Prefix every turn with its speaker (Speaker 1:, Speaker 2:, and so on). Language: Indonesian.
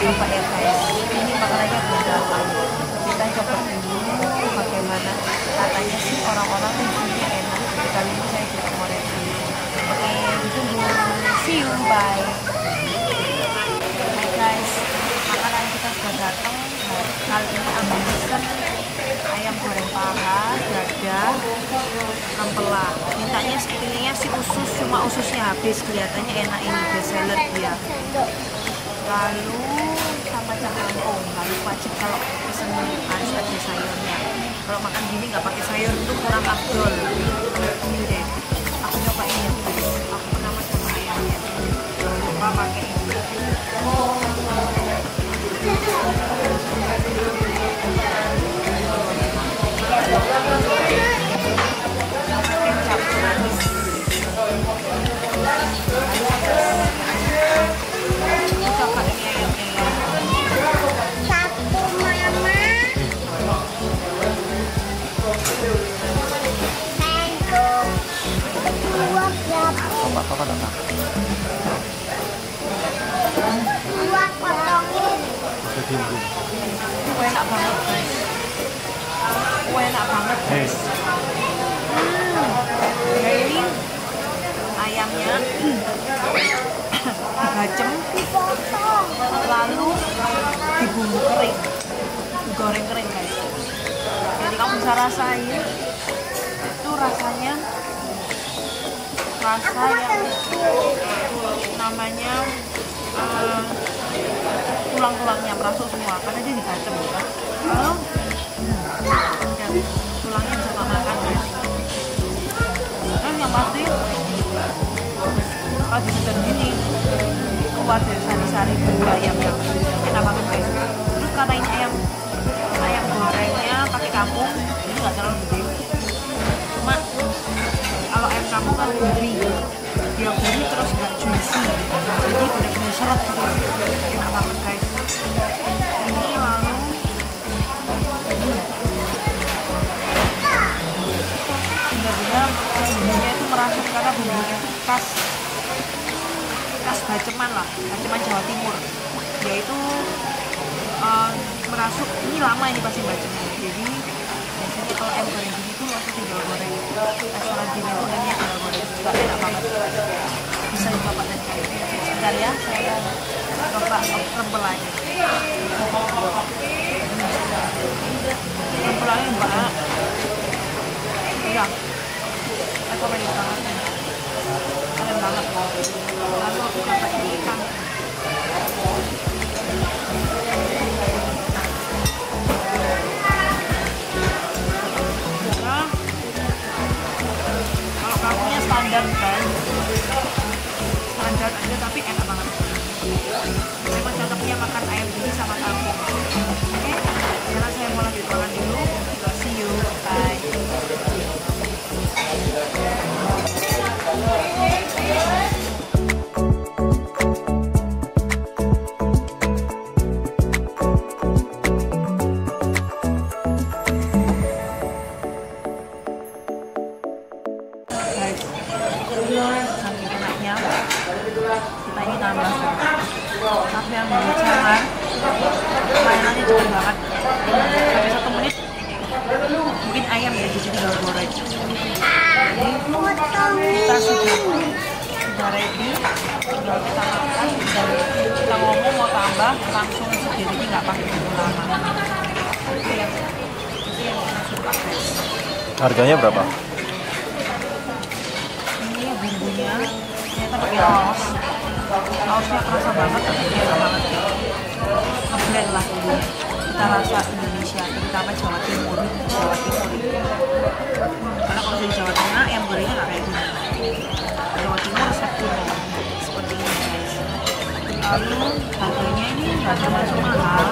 Speaker 1: coba ya guys, ini makanannya beda. Kita coba dulu bagaimana. Katanya sih orang-orang reviewnya enak, jadi kali ini saya juga mau review. Oke, ditunggu. See you, bye. Hai guys, makanan kita sudah datang. Kali ini aku pesen ayam goreng paha, dada, ampela. Mintanya pilihnya si usus, cuma ususnya habis. Kelihatannya enak, ini best seller dia. Lalu sama cangkangkung, harus wajib kalau pesen harus ada sayurnya. Kalau makan gini nggak pakai sayur itu kurang afdol. Ini deh, aku cobain ya guys. Aku pertama coba ayamnya. Jangan lupa pakai ini. Kecap manis. Coba ini ayamnya ya.
Speaker 2: Satu mama. Sendok. Dua berapa?
Speaker 3: Apa kata?
Speaker 2: Dua potongin.
Speaker 1: Enak banget guys. Enak banget guys. Ya ini ayamnya dibacem,
Speaker 2: Dipotong.
Speaker 1: lalu dibumbu kering, digoreng kering guys. Jadi kamu bisa rasain itu rasanya rasa yang namanya tulang-tulangnya merasuk semua karena dia dibacem kan. Lalu dan tulangnya bisa makan guys. Dan yang pasti kalau disedot gini keluar dari sari-sari bumbu ayamnya enak banget guys. Terus karena ini ayam gorengnya pakai kampung, ini nggak terlalu gede. Cuma kalau ayam kampung kan gurih, dia gurih terus nggak juicy, jadi benar-benar seret gitu. Enak banget guys. Ini lalu benar-benar bumbunya itu merasuk karena bumbunya itu khas baceman lah, baceman Jawa Timur. Dia itu merasuk, ini lama ini pasti baceman. Jadi biasanya kalau ayam goreng gini tuh langsung tinggal goreng. Restoran gini tuh namanya tinggal goreng juga enak banget. Bisa dicoba dan cari. Sebentar ya, saya mau coba rempelanya. Rempelanya banyak. Iya, aku banyak banget. Keren banget. Lalu aku coba ini ikan. Nah, kalau kamunya standar kan, standar aja tapi enak banget. Memang cocoknya makan ayam gini sama kangkung. Oke, sekarang saya mau lanjut makan dulu. See you, bye. Saking enaknya kita ini tambah tapi yang berbicara layanannya cepet banget sampai 1 menit mungkin ayam ya di sini tinggal goreng. Jadi kita sudah ready, tinggal kita makan dan kita ngomong mau tambah langsung sendiri, nggak pakai tunggu lama. Itu yang kita suka guys.
Speaker 3: Harganya berapa?
Speaker 1: Bumbunya ternyata pakai sausnya kerasa banget, enak banget, ngeblend lah bumbunya. Kita rasa Indonesia, terutama Jawa Timur karena kalau di Jawa Tengah ayam gorengnya nggak kayak gini. Jawa Timur resep kuno seperti ini guys. Lalu harganya ini nggak termasuk mahal,